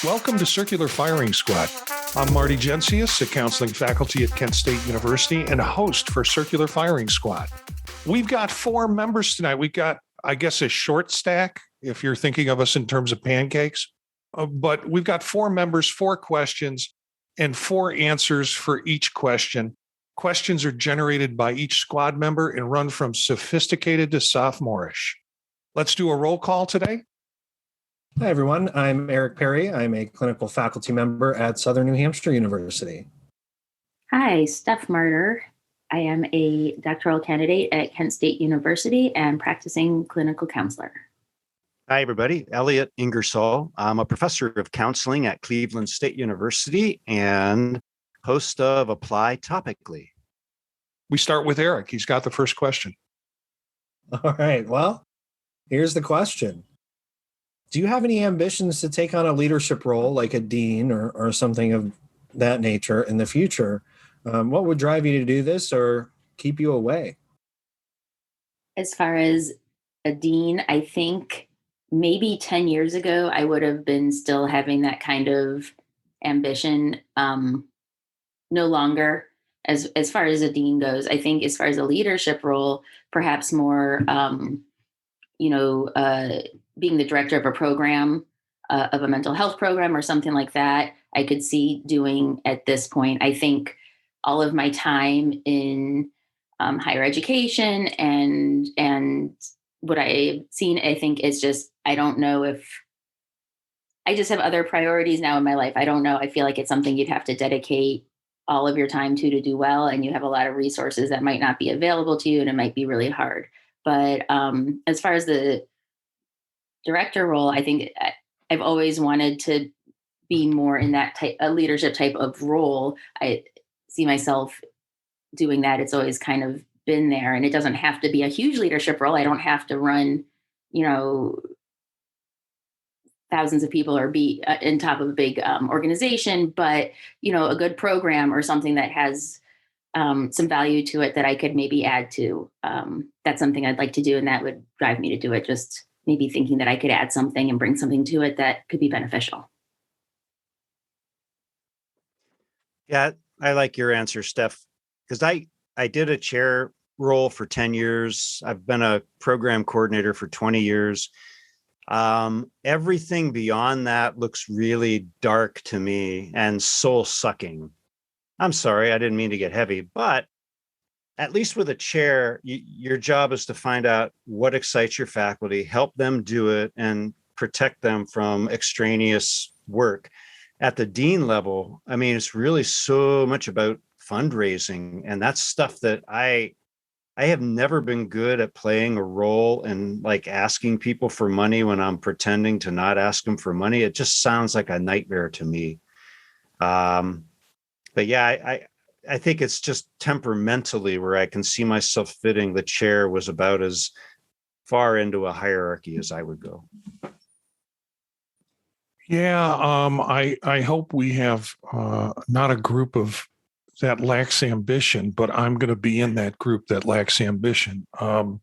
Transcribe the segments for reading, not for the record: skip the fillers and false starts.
Welcome to Circular Firing Squad. I'm Marty, a counseling faculty at Kent State University and host for Circular Firing Squad. We've got 4 members tonight. We've got, I guess, a short stack, if you're thinking of us in terms of pancakes. But we've got 4 members, 4 questions, and 4 answers for each question. Questions are generated by each squad member and run from sophisticated to sophomorish. Let's do a roll call today. Hi, everyone. I'm Eric Perry. I'm a clinical faculty member at Southern New Hampshire University. Hi, Steph Martyr. I am a doctoral candidate at Kent State University and practicing clinical counselor. Hi, everybody. Elliott Ingersoll. I'm a professor of counseling at Cleveland State University and host of Apply Topically. We start with Eric. He's got the first question. All right. Well, here's the question. Do you have any ambitions to take on a leadership role like a dean or something of that nature in the future? What would drive you to do this or keep you away? As far as a dean, I think maybe 10 years ago, I would have been still having that kind of ambition. No longer as far as a dean goes. I think as far as a leadership role, perhaps more, being the director of a program, of a mental health program or something like that, I could see doing at this point. I think all of my time in higher education and what I've seen, I think is just, I don't know if I just have other priorities now in my life. I don't know. I feel like it's something you'd have to dedicate all of your time to do well. And you have a lot of resources that might not be available to you and it might be really hard. But as far as the director role, I think I've always wanted to be more in that a leadership type of role. I see myself doing that. It's always kind of been there, and it doesn't have to be a huge leadership role. I don't have to run, thousands of people or be in top of a big organization, but, a good program or something that has some value to it that I could maybe add to. That's something I'd like to do, and that would drive me to do it. Just maybe thinking that I could add something and bring something to it that could be beneficial. Yeah, I like your answer, Steph, because I did a chair role for 10 years. I've been a program coordinator for 20 years. Everything beyond that looks really dark to me and soul sucking. I'm sorry, I didn't mean to get heavy, but at least with a chair, your job is to find out what excites your faculty, help them do it, and protect them from extraneous work. At the dean level, I mean, it's really so much about fundraising, and that's stuff that I have never been good at playing a role and like asking people for money when I'm pretending to not ask them for money. It just sounds like a nightmare to me. But yeah, I think it's just temperamentally where I can see myself fitting. The chair was about as far into a hierarchy as I would go. Yeah, I hope we have not a group of that lacks ambition, but I'm going to be in that group that lacks ambition. I'll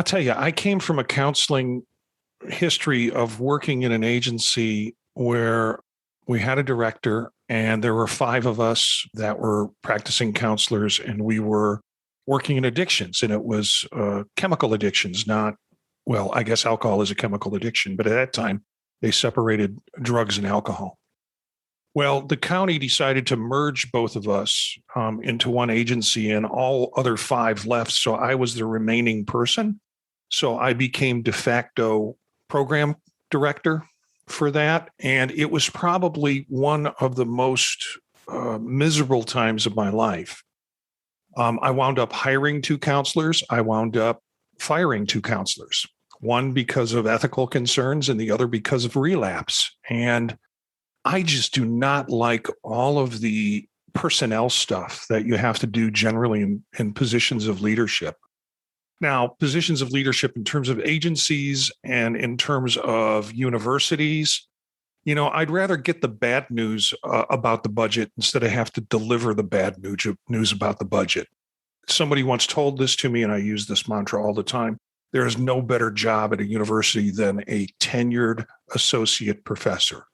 tell you, I came from a counseling history of working in an agency where we had a director and there were 5 of us that were practicing counselors, and we were working in addictions, and it was chemical addictions, not, well, I guess alcohol is a chemical addiction, but at that time they separated drugs and alcohol. Well, the county decided to merge both of us into one agency, and all other 5 left. So I was the remaining person. So I became de facto program director for that. And it was probably one of the most miserable times of my life. I wound up hiring 2 counselors. I wound up firing 2 counselors, one because of ethical concerns and the other because of relapse. And I just do not like all of the personnel stuff that you have to do generally in positions of leadership. Now, positions of leadership in terms of agencies and in terms of universities, I'd rather get the bad news about the budget instead of have to deliver the bad news about the budget. Somebody once told this to me, and I use this mantra all the time. There is no better job at a university than a tenured associate professor.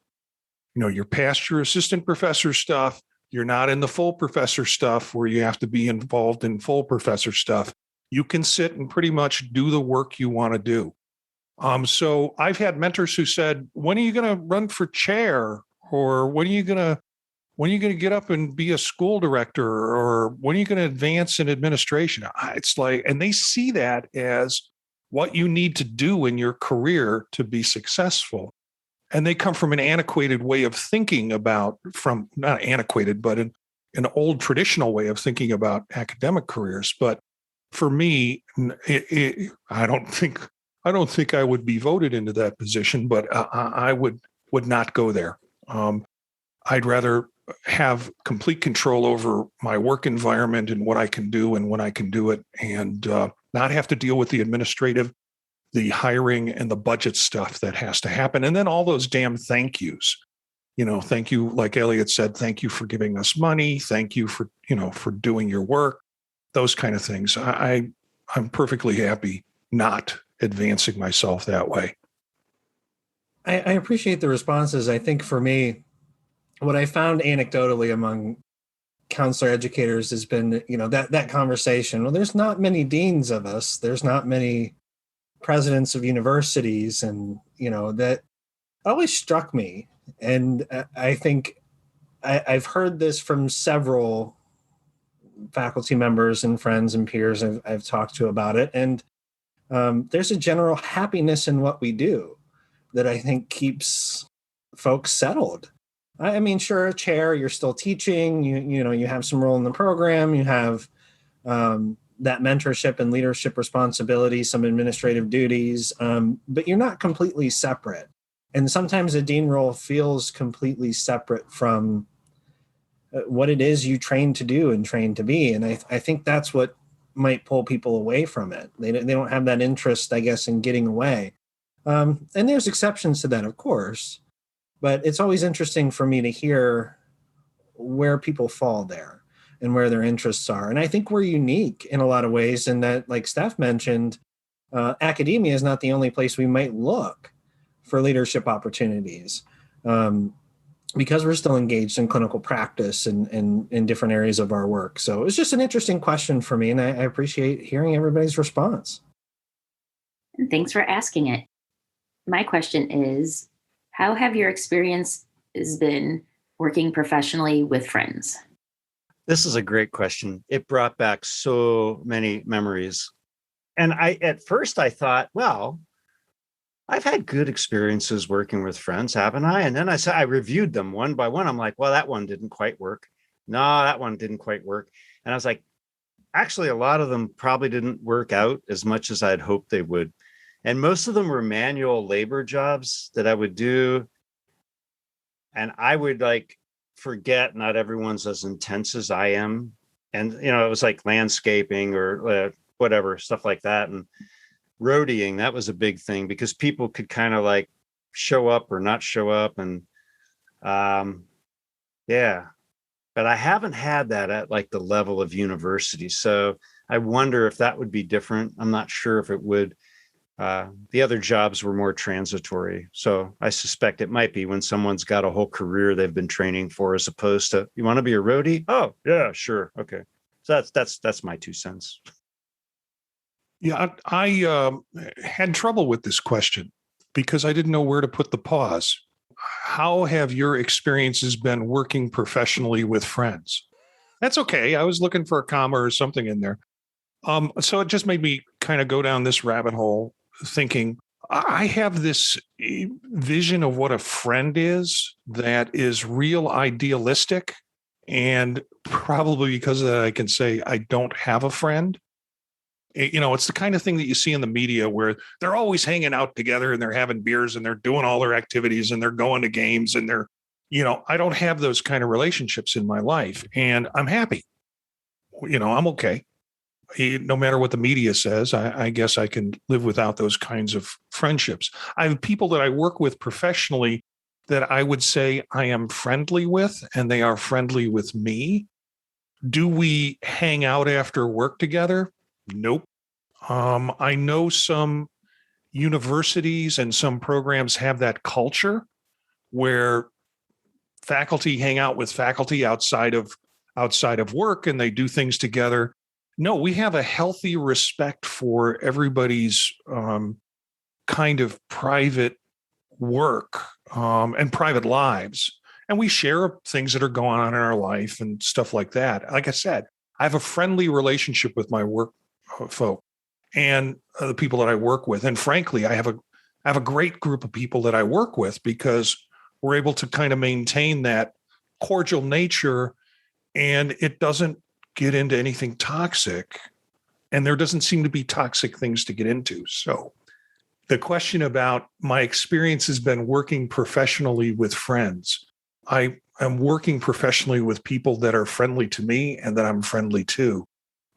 You're past your assistant professor stuff. You're not in the full professor stuff where you have to be involved in full professor stuff. You can sit and pretty much do the work you want to do. So I've had mentors who said, when are you going to run for chair? Or when are you going to get up and be a school director? Or when are you going to advance in administration? It's like, and they see that as what you need to do in your career to be successful. And they come from an antiquated way of thinking not antiquated, but an old traditional way of thinking about academic careers. But for me, I don't think I would be voted into that position, but I would not go there. I'd rather have complete control over my work environment and what I can do and when I can do it, and not have to deal with the administrative, the hiring, and the budget stuff that has to happen. And then all those damn thank yous. Thank you, like Elliott said, thank you for giving us money. Thank you for doing your work. Those kind of things. I'm perfectly happy not advancing myself that way. I appreciate the responses. I think for me, what I found anecdotally among counselor educators has been, that conversation. Well, there's not many deans of us. There's not many presidents of universities. And, that always struck me. And I think I've heard this from several faculty members and friends and peers I've talked to about it. And there's a general happiness in what we do that I think keeps folks settled. I mean, sure, a chair, you're still teaching, you have some role in the program, you have that mentorship and leadership responsibility, some administrative duties, but you're not completely separate. And sometimes a dean role feels completely separate from what it is you train to do and train to be. And I think that's what might pull people away from it. They don't have that interest, I guess, in getting away. And there's exceptions to that, of course. But it's always interesting for me to hear where people fall there and where their interests are. And I think we're unique in a lot of ways in that, like Steph mentioned, academia is not the only place we might look for leadership opportunities because we're still engaged in clinical practice and in different areas of our work. So it's just an interesting question for me, and I appreciate hearing everybody's response. And thanks for asking it. My question is, how have your experiences been working professionally with friends? This is a great question. It brought back so many memories. And at first I thought, well, I've had good experiences working with friends, haven't I? And then I reviewed them one by one. I'm like, well, that one didn't quite work. No, that one didn't quite work. And I was like, actually, a lot of them probably didn't work out as much as I'd hoped they would. And most of them were manual labor jobs that I would do. And I would forget not everyone's as intense as I am. And, it was like landscaping or whatever, stuff like that. And roadieing, that was a big thing because people could kind of show up or not show up. And yeah, but I haven't had that at the level of university. So I wonder if that would be different. I'm not sure if it would. The other jobs were more transitory. So I suspect it might be when someone's got a whole career they've been training for, as opposed to, you want to be a roadie? Oh, yeah, sure. Okay. So that's my 2 cents. Yeah, I had trouble with this question because I didn't know where to put the pause. How have your experiences been working professionally with friends? That's okay. I was looking for a comma or something in there. So it just made me kind of go down this rabbit hole thinking, I have this vision of what a friend is that is real idealistic. And probably because of that, I can say I don't have a friend. It's the kind of thing that you see in the media where they're always hanging out together and they're having beers and they're doing all their activities and they're going to games and they're, I don't have those kind of relationships in my life, and I'm happy. I'm okay. No matter what the media says, I guess I can live without those kinds of friendships. I have people that I work with professionally that I would say I am friendly with, and they are friendly with me. Do we hang out after work together? Nope. I know some universities and some programs have that culture where faculty hang out with faculty outside of work and they do things together. No, we have a healthy respect for everybody's kind of private work and private lives. And we share things that are going on in our life and stuff like that. Like I said, I have a friendly relationship with my work folk and the people that I work with. And frankly, I have a great group of people that I work with because we're able to kind of maintain that cordial nature, and it doesn't get into anything toxic. And there doesn't seem to be toxic things to get into. So the question about my experience has been working professionally with friends. I am working professionally with people that are friendly to me and that I'm friendly to.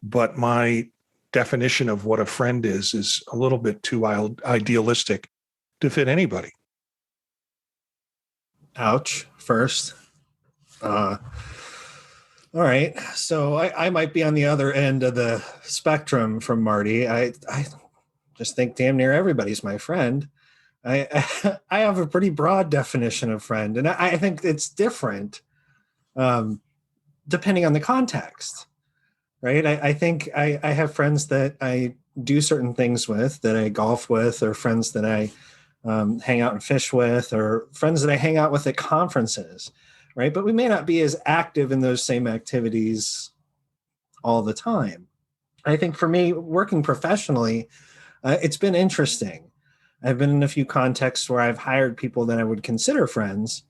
But my definition of what a friend is a little bit too idealistic to fit anybody. Ouch. First. All right. So I might be on the other end of the spectrum from Marty. I just think damn near everybody's my friend. I have a pretty broad definition of friend, and I think it's different depending on the context, right? I think I have friends that I do certain things with, that I golf with, or friends that I hang out and fish with, or friends that I hang out with at conferences, right? But we may not be as active in those same activities all the time. I think for me, working professionally, it's been interesting. I've been in a few contexts where I've hired people that I would consider friends,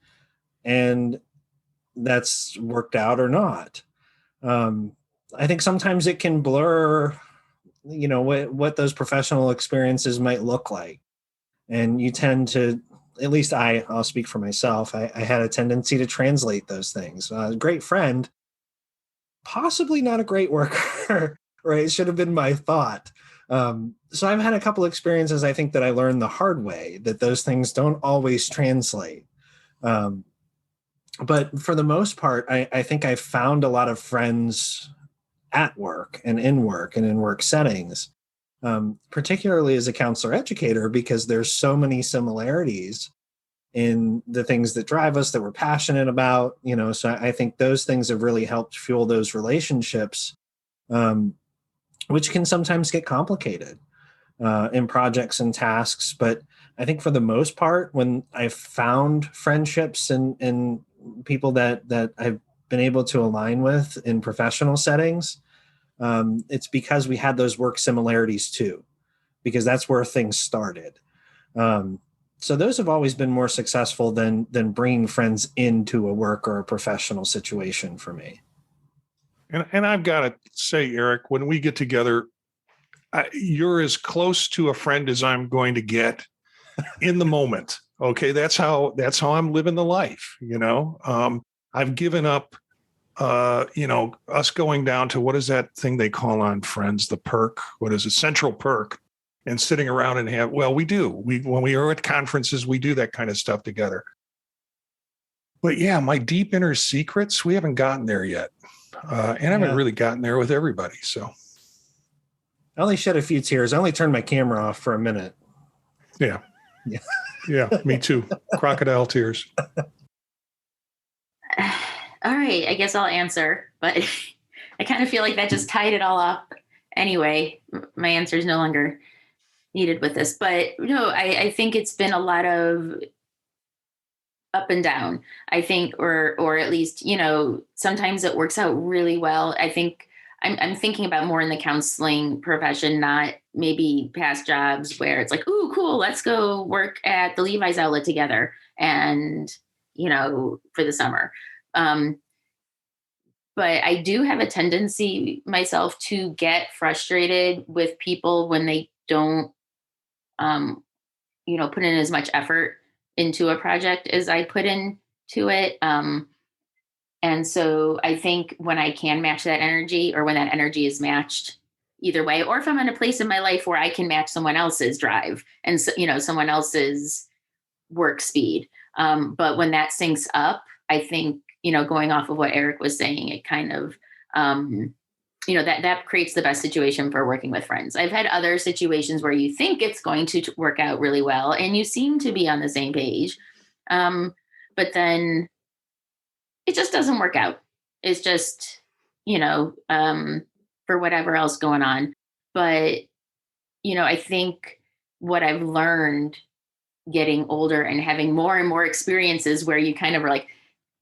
and that's worked out or not. I think sometimes it can blur, what those professional experiences might look like. And you tend to, at least I'll speak for myself, I had a tendency to translate those things. Great friend, possibly not a great worker, right? It should have been my thought. So I've had a couple experiences, I think, that I learned the hard way, that those things don't always translate. But for the most part, I think I've found a lot of friends at work and in work settings, particularly as a counselor educator, because there's so many similarities in the things that drive us, that we're passionate about, so I think those things have really helped fuel those relationships, which can sometimes get complicated in projects and tasks. But I think for the most part, when I've found friendships and people that I've been able to align with in professional settings, it's because we had those work similarities too, because that's where things started. So those have always been more successful than bringing friends into a work or a professional situation for me. And I've got to say, Eric, when we get together, you're as close to a friend as I'm going to get in the moment. Okay, that's how I'm living the life. I've given up. Us going down to, what is that thing they call on Friends? The perk. What is it? Central Perk. And sitting around and we do. When we are at conferences, we do that kind of stuff together. But yeah, my deep inner secrets, we haven't gotten there yet. And I haven't really gotten there with everybody. So I only shed a few tears. I only turned my camera off for a minute. Yeah. Yeah, me too. Crocodile tears. All right, I guess I'll answer, but I kind of feel like that just tied it all up. Anyway, my answer is no longer needed with this, but no, I think it's been a lot of up and down. I think, or at least, sometimes it works out really well. I think I'm thinking about more in the counseling profession, not maybe past jobs where it's like, ooh, cool, let's go work at the Levi's outlet together and, for the summer. But I do have a tendency myself to get frustrated with people when they don't, put in as much effort into a project as I put into it. And so I think when I can match that energy, or when that energy is matched either way, or if I'm in a place in my life where I can match someone else's drive and, someone else's work speed, But when that syncs up, I think, going off of what Eric was saying, it kind of, that creates the best situation for working with friends. I've had other situations where you think it's going to work out really well and you seem to be on the same page. But then it just doesn't work out. It's just, for whatever else going on. But, I think what I've learned getting older and having more and more experiences where you kind of are like,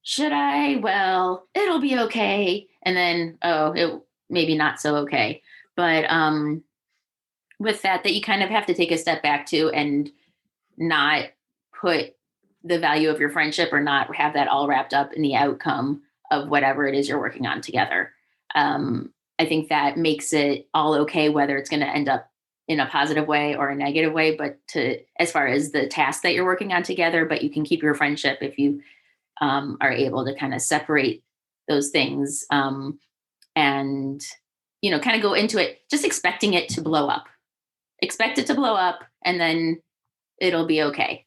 should I? Well, it'll be okay. And then, it maybe not so okay. But with that you kind of have to take a step back to and not put the value of your friendship or not have that all wrapped up in the outcome of whatever it is you're working on together. I think that makes it all okay, whether it's going to end up in a positive way or a negative way, but as far as the task that you're working on together, but you can keep your friendship if you are able to kind of separate those things and, kind of go into it, just expecting it to blow up. Expect it to blow up and then it'll be okay.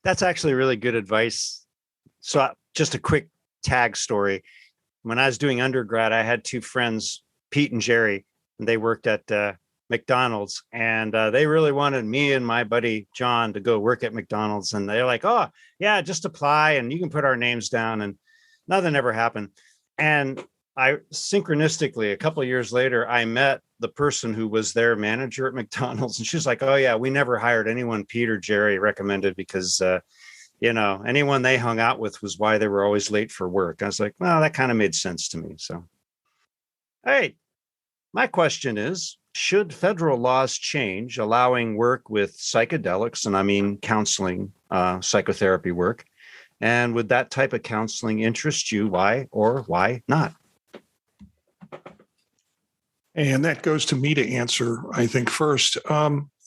That's actually really good advice. So just a quick tag story. When I was doing undergrad, I had two friends, Pete and Jerry, and they worked at McDonald's, and they really wanted me and my buddy John to go work at McDonald's. And they're like, oh yeah, just apply and you can put our names down. And nothing ever happened. And I synchronistically, a couple of years later, I met the person who was their manager at McDonald's. And she's like, oh yeah, we never hired anyone Pete or Jerry recommended because, anyone they hung out with was why they were always late for work. I was like, well, that kind of made sense to me. So, hey, my question is, should federal laws change allowing work with psychedelics, and I mean counseling, psychotherapy work? And would that type of counseling interest you? Why or why not? And that goes to me to answer, I think, first.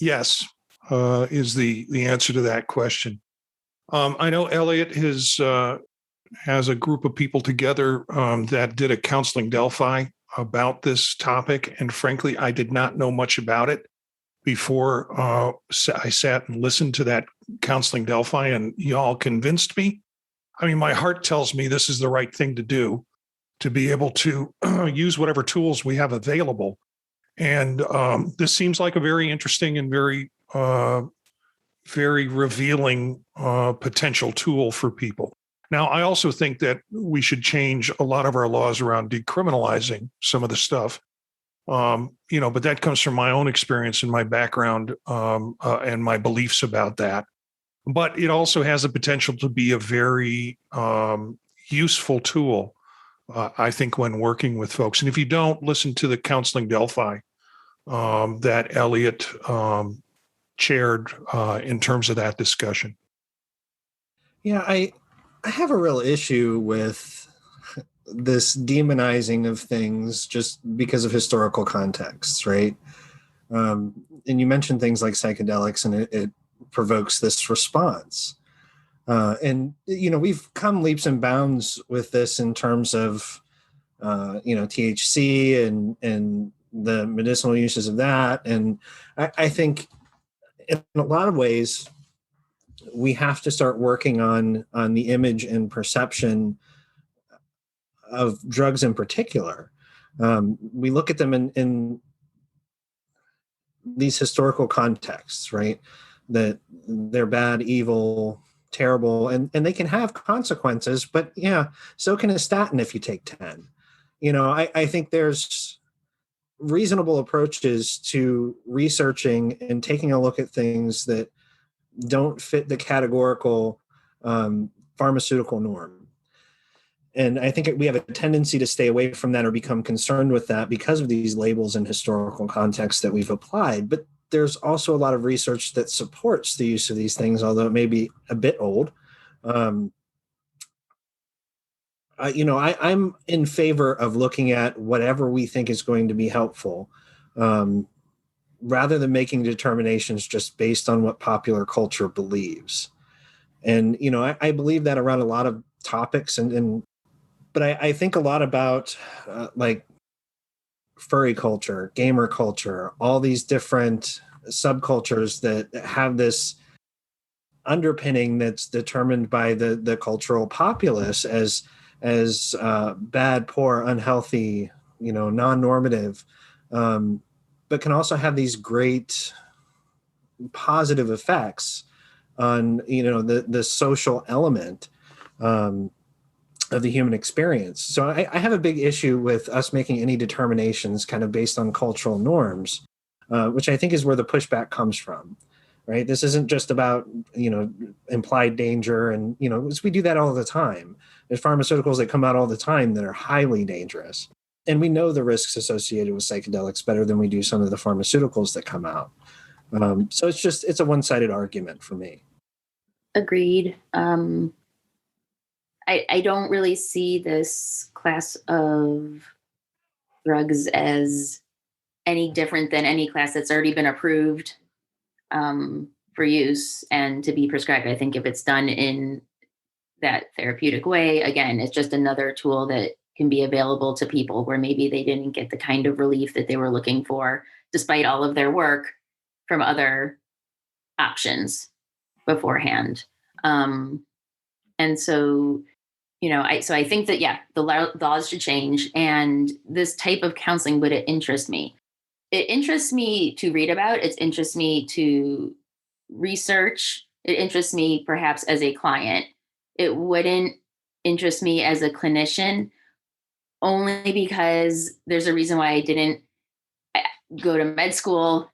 Yes, is the answer to that question. I know Elliott has a group of people together that did a counseling Delphi about this topic. And frankly, I did not know much about it before I sat and listened to that counseling Delphi, and y'all convinced me. I mean, my heart tells me this is the right thing to do, to be able to use whatever tools we have available. And this seems like a very interesting and very revealing potential tool for people. Now, I also think that we should change a lot of our laws around decriminalizing some of the stuff. But that comes from my own experience and my background and my beliefs about that. But it also has the potential to be a very useful tool, I think, when working with folks. And if you don't, listen to the counseling Delphi that Elliott chaired in terms of that discussion. Yeah, I have a real issue with this demonizing of things just because of historical contexts, right? And you mentioned things like psychedelics, and it provokes this response. And we've come leaps and bounds with this in terms of THC and the medicinal uses of that. And I think in a lot of ways, we have to start working on the image and perception of drugs in particular. We look at them in these historical contexts, right? That they're bad, evil, terrible, and they can have consequences, but yeah, so can a statin if you take 10. I think there's reasonable approaches to researching and taking a look at things that don't fit the categorical pharmaceutical norm. And I think we have a tendency to stay away from that or become concerned with that because of these labels and historical contexts that we've applied. But there's also a lot of research that supports the use of these things, although it may be a bit old. I'm in favor of looking at whatever we think is going to be helpful, rather than making determinations just based on what popular culture believes. And, I believe that around a lot of topics, but I think a lot about like furry culture, gamer culture, all these different subcultures that have this underpinning that's determined by the cultural populace as bad, poor, unhealthy, non-normative, but can also have these great positive effects on the social element of the human experience. So I have a big issue with us making any determinations kind of based on cultural norms, which I think is where the pushback comes from. Right. This isn't just about, implied danger. And, we do that all the time. There's pharmaceuticals that come out all the time that are highly dangerous. And we know the risks associated with psychedelics better than we do some of the pharmaceuticals that come out. So it's a one-sided argument for me. Agreed. I don't really see this class of drugs as any different than any class that's already been approved for use and to be prescribed. I think if it's done in that therapeutic way, again, it's just another tool that can be available to people where maybe they didn't get the kind of relief that they were looking for, despite all of their work from other options beforehand. And so, I think that, the laws should change, and this type of counseling would interest me. It interests me to read about. It interests me to research. It interests me perhaps as a client. It wouldn't interest me as a clinician, only because there's a reason why I didn't go to med school,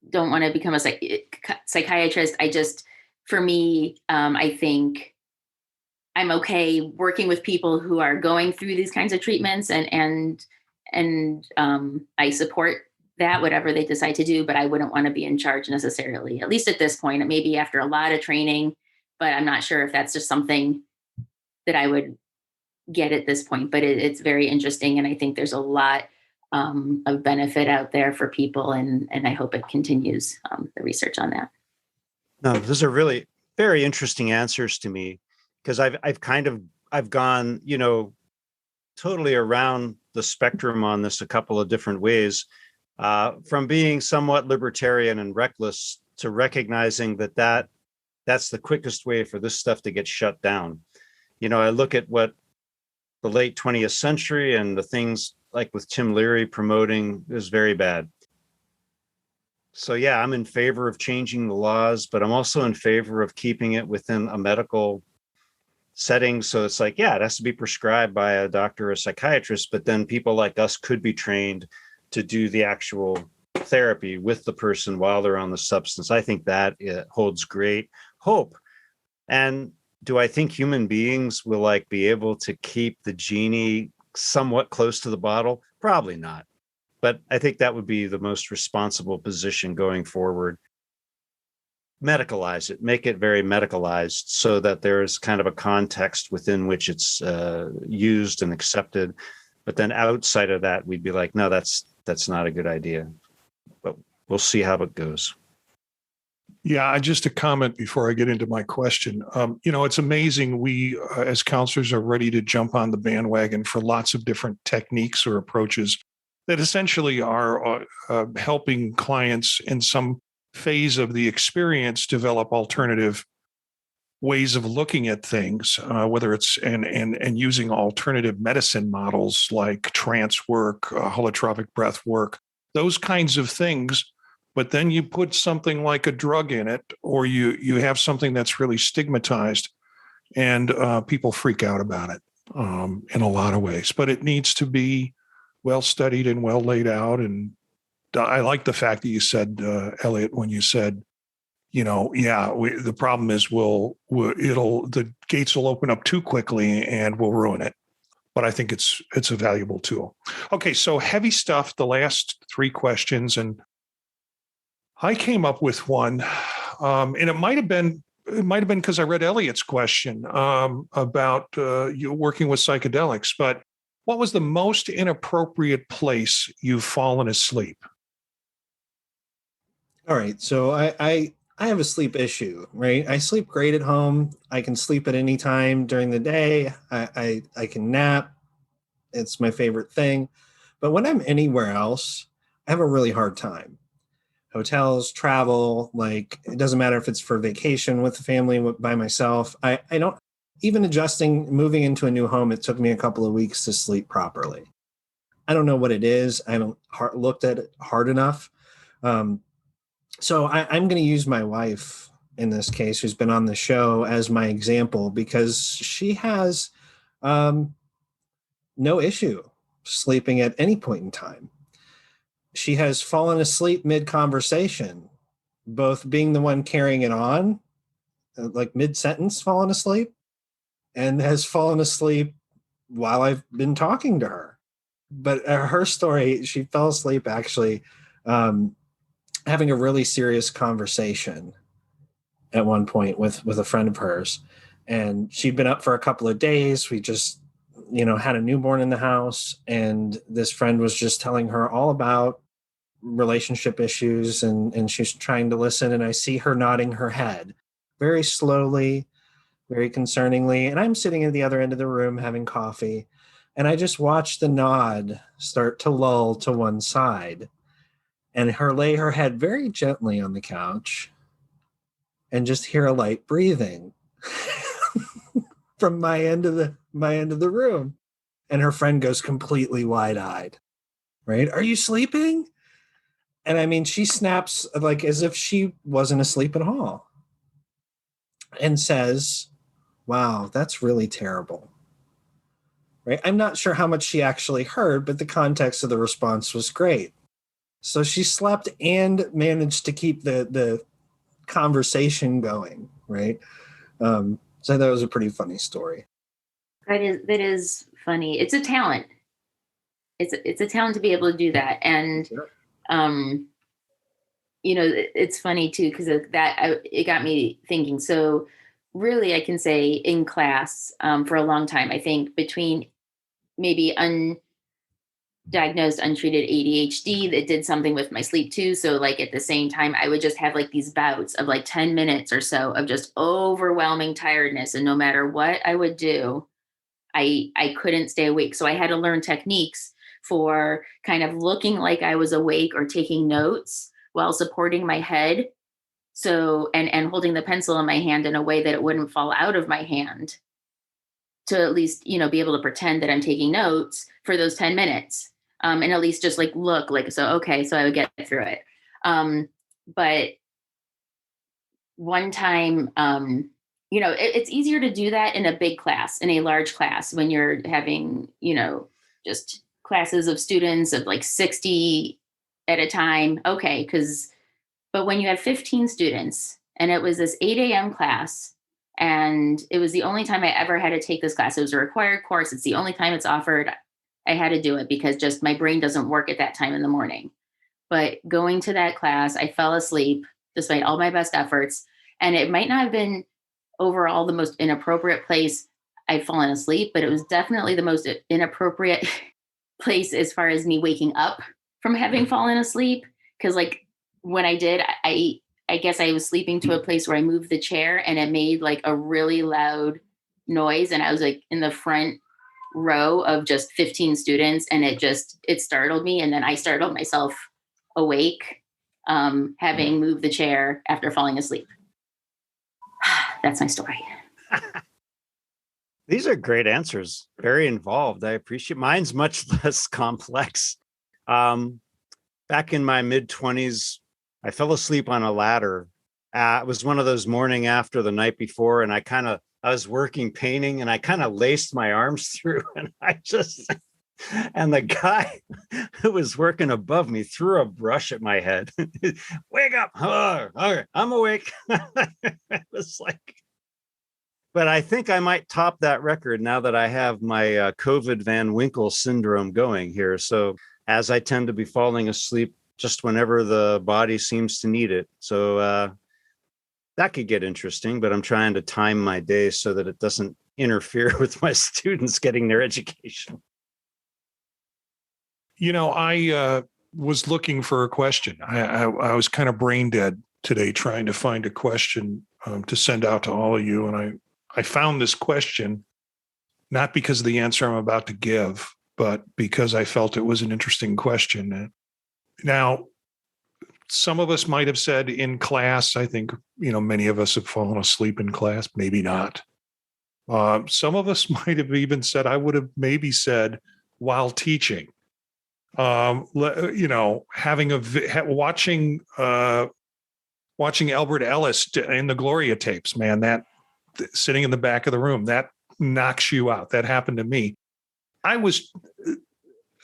don't want to become a psychiatrist. For me, I think I'm okay working with people who are going through these kinds of treatments, and I support that, whatever they decide to do, but I wouldn't want to be in charge necessarily, at least at this point. Maybe after a lot of training, but I'm not sure if that's just something that I would get at this point. But it's very interesting, and I think there's a lot of benefit out there for people, and I hope it continues, the research on that. No, those are really very interesting answers to me, because I've gone, totally around the spectrum on this a couple of different ways, from being somewhat libertarian and reckless to recognizing that's the quickest way for this stuff to get shut down. I look at what the late 20th century and the things like with Tim Leary promoting is very bad. So I'm in favor of changing the laws, but I'm also in favor of keeping it within a medical setting. So it's like, it has to be prescribed by a doctor or a psychiatrist, but then people like us could be trained to do the actual therapy with the person while they're on the substance. I think that it holds great hope. And do I think human beings will be able to keep the genie somewhat close to the bottle? Probably not. But I think that would be the most responsible position going forward. Medicalize it, make it very medicalized so that there's kind of a context within which it's used and accepted. But then outside of that, we'd be like, no, that's not a good idea. But we'll see how it goes. Yeah, just a comment before I get into my question. It's amazing. We, as counselors, are ready to jump on the bandwagon for lots of different techniques or approaches that essentially are helping clients in some phase of the experience develop alternative ways of looking at things, whether it's and using alternative medicine models like trance work, holotropic breath work, those kinds of things. But then you put something like a drug in it, or you have something that's really stigmatized, and people freak out about it in a lot of ways. But it needs to be well studied and well laid out. And I like the fact that you said, Elliott, when you said, the problem is the gates will open up too quickly and we'll ruin it. But I think it's a valuable tool. Okay, so heavy stuff. The last three questions, and I came up with one, and it might have been because I read Elliott's question about you working with psychedelics. But what was the most inappropriate place you've fallen asleep? All right, so I have a sleep issue, right? I sleep great at home. I can sleep at any time during the day. I can nap. It's my favorite thing. But when I'm anywhere else, I have a really hard time. hotels, travel, like it doesn't matter if it's for vacation with the family, by myself. I don't, even adjusting, moving into a new home, it took me a couple of weeks to sleep properly. I don't know what it is. I haven't looked at it hard enough. So I'm going to use my wife in this case, who's been on the show, as my example, because she has no issue sleeping at any point in time. She has fallen asleep mid-conversation, both being the one carrying it on, like mid-sentence fallen asleep, and has fallen asleep while I've been talking to her. But her story, she fell asleep actually having a really serious conversation at one point with a friend of hers. And she'd been up for a couple of days. We just, had a newborn in the house. And this friend was just telling her all about relationship issues. And she's trying to listen. And I see her nodding her head very slowly, very concerningly. And I'm sitting at the other end of the room having coffee. And I just watched the nod start to lull to one side and her lay her head very gently on the couch and just hear a light breathing from my end of the room. And her friend goes completely wide-eyed, right? Are you sleeping? And I mean, she snaps like as if she wasn't asleep at all and says, wow, that's really terrible. Right? I'm not sure how much she actually heard, but the context of the response was great. So she slept and managed to keep the conversation going, right? So that was a pretty funny story. That is funny. It's a talent. It's a talent to be able to do that. And, Sure. It's funny too, because it got me thinking. So really I can say in class for a long time, I think between maybe undiagnosed, untreated ADHD that did something with my sleep too. So like at the same time, I would just have like these bouts of like 10 minutes or so of just overwhelming tiredness. And no matter what I would do, I couldn't stay awake. So I had to learn techniques for kind of looking like I was awake or taking notes while supporting my head. So, and holding the pencil in my hand in a way that it wouldn't fall out of my hand to at least, be able to pretend that I'm taking notes for those 10 minutes. And at least just like look like, so, okay, so I would get through it. But one time, it's easier to do that in a big class, in a large class, when you're having, just classes of students of like 60 at a time. Okay. But when you have 15 students and it was this 8 a.m. class, and it was the only time I ever had to take this class. It was a required course. It's the only time it's offered. I had to do it because just my brain doesn't work at that time in the morning. But going to that class, I fell asleep despite all my best efforts. And it might not have been overall the most inappropriate place I've fallen asleep, but it was definitely the most inappropriate place as far as me waking up from having fallen asleep. Because like when I did, I guess I was sleeping to a place where I moved the chair and it made like a really loud noise. And I was like in the front row of just 15 students. And it startled me. And then I startled myself awake, having moved the chair after falling asleep. That's my story. These are great answers. Very involved. I appreciate mine's much less complex. Back in my mid-20s, I fell asleep on a ladder. It was one of those morning after the night before, and I was working painting, and I kind of laced my arms through, and and the guy who was working above me threw a brush at my head. Wake up! Oh, okay, I'm awake. It was like, but I think I might top that record now that I have my COVID Van Winkle syndrome going here. So as I tend to be falling asleep just whenever the body seems to need it. So that could get interesting, but I'm trying to time my day so that it doesn't interfere with my students getting their education. I was looking for a question. I was kind of brain dead today trying to find a question to send out to all of you. And I found this question, not because of the answer I'm about to give, but because I felt it was an interesting question. Now, some of us might have said in class. I think, many of us have fallen asleep in class, maybe not. Some of us might have even said, I would have maybe said while teaching, watching Albert Ellis in the Gloria tapes, man, that sitting in the back of the room, that knocks you out. That happened to me. I was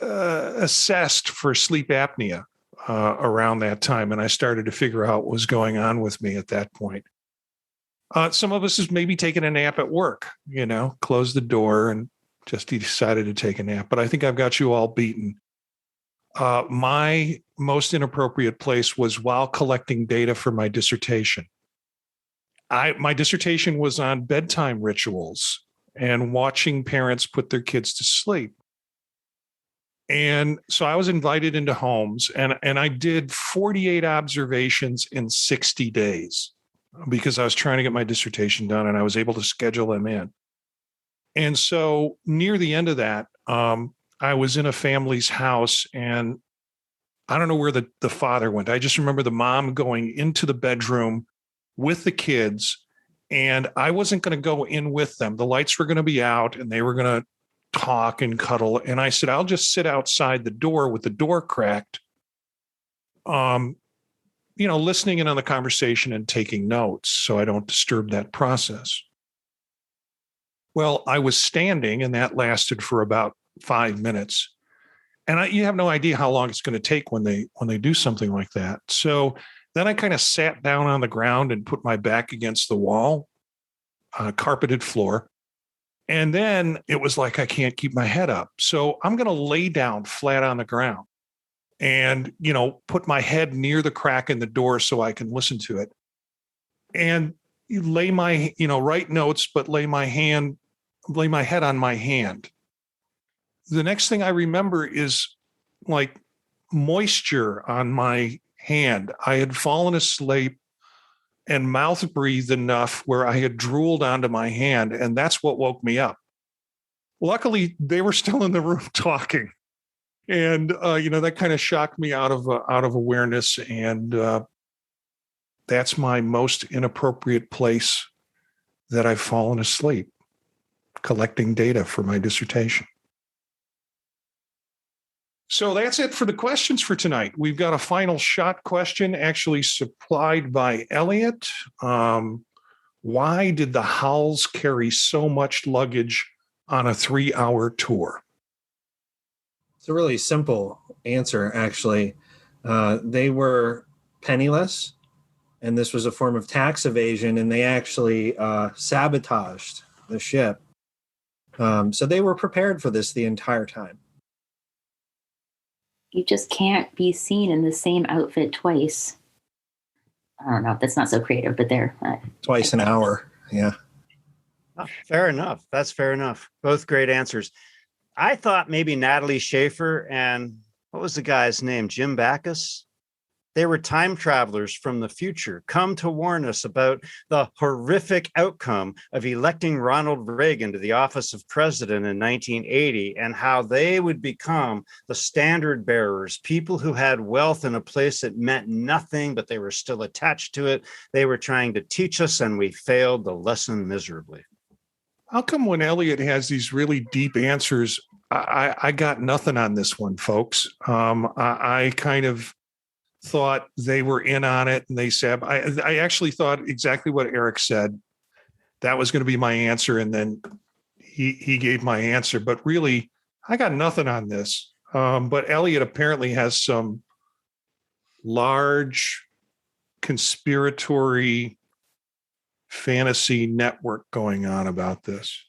assessed for sleep apnea around that time, and I started to figure out what was going on with me at that point. Some of us has maybe taken a nap at work, closed the door and just decided to take a nap. But I think I've got you all beaten. My most inappropriate place was while collecting data for my dissertation. My dissertation was on bedtime rituals and watching parents put their kids to sleep. And so I was invited into homes, and I did 48 observations in 60 days because I was trying to get my dissertation done, and I was able to schedule them in. And so near the end of that, I was in a family's house, and I don't know where the father went. I just remember the mom going into the bedroom with the kids, and I wasn't going to go in with them. The lights were going to be out, and they were going to talk and cuddle. And I said, I'll just sit outside the door with the door cracked, listening in on the conversation and taking notes so I don't disturb that process. Well, I was standing, and that lasted for about 5 minutes. And you have no idea how long it's going to take when they do something like that. So then I kind of sat down on the ground and put my back against the wall, carpeted floor. And then it was like, I can't keep my head up. So I'm going to lay down flat on the ground and, put my head near the crack in the door so I can listen to it. And you lay my, write notes, but lay my head on my hand. The next thing I remember is like moisture on my hand. I had fallen asleep and mouth breathed enough where I had drooled onto my hand, and that's what woke me up. Luckily, they were still in the room talking, and that kind of shocked me out of awareness. And that's my most inappropriate place that I've fallen asleep, collecting data for my dissertation. So that's it for the questions for tonight. We've got a final shot question actually supplied by Elliott. Why did the Howells carry so much luggage on a 3-hour tour? It's a really simple answer, actually. They were penniless, and this was a form of tax evasion, and they actually sabotaged the ship. So they were prepared for this the entire time. You just can't be seen in the same outfit twice. I don't know. That's not so creative, but there. Twice an hour. Yeah. Oh, fair enough. That's fair enough. Both great answers. I thought maybe Natalie Schaefer and what was the guy's name? Jim Backus. They were time travelers from the future, come to warn us about the horrific outcome of electing Ronald Reagan to the office of president in 1980 and how they would become the standard bearers, people who had wealth in a place that meant nothing, but they were still attached to it. They were trying to teach us, and we failed the lesson miserably. How come when Elliott has these really deep answers, I got nothing on this one, folks? I kind of thought they were in on it, and they said, I actually thought exactly what Eric said. That was going to be my answer. And then he gave my answer, but really I got nothing on this. But Elliott apparently has some large conspiratory fantasy network going on about this.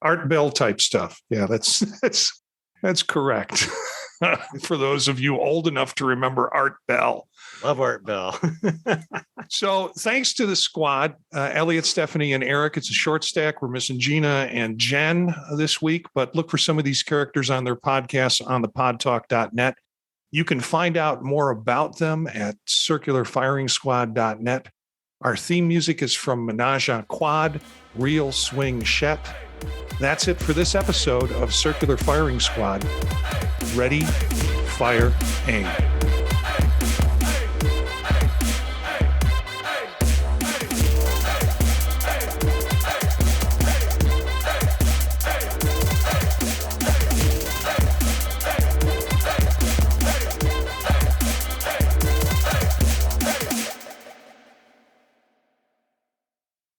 Art Bell type stuff. Yeah, that's correct. For those of you old enough to remember Art Bell. Love Art Bell. So thanks to the squad, Elliott, Stephanie, and Eric. It's a short stack. We're missing Gina and Jen this week, but look for some of these characters on their podcasts on thepodtalk.net. You can find out more about them at circularfiringsquad.net. Our theme music is from Menage a Quad, Real Swing Shet. That's it for this episode of Circular Firing Squad. Ready, fire, aim.